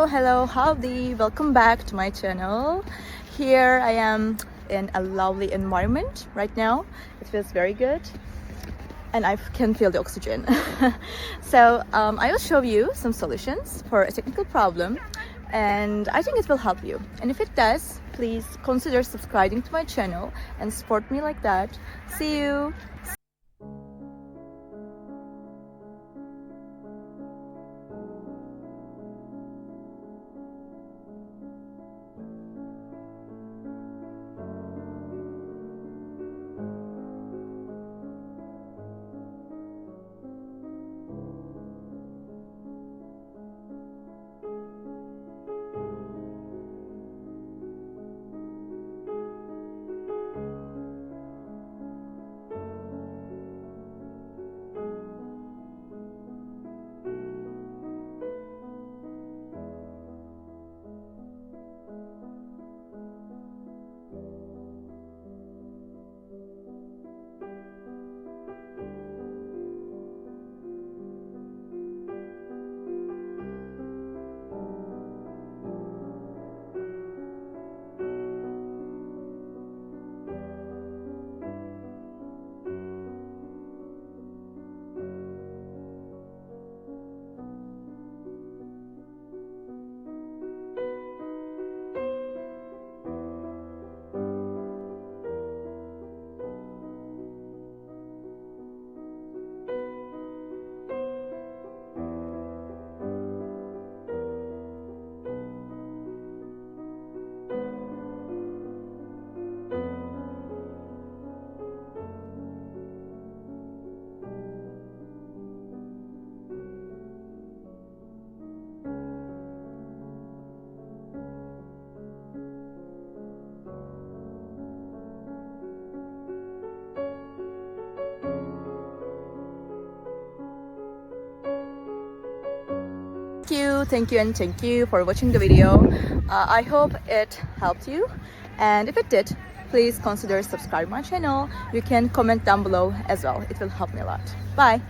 Hello, howdy, welcome back to my channel. Here I am in a lovely environment right now. It feels very good and I can feel the oxygen. So I will show you some solutions for a technical problem, and I think it will help you. And if it does, please consider subscribing to my channel and support me like that. See you. Thank you for watching the video. I hope it helped you, and if it did, please consider subscribing my channel. You can comment down below as well. It will help me a lot. Bye.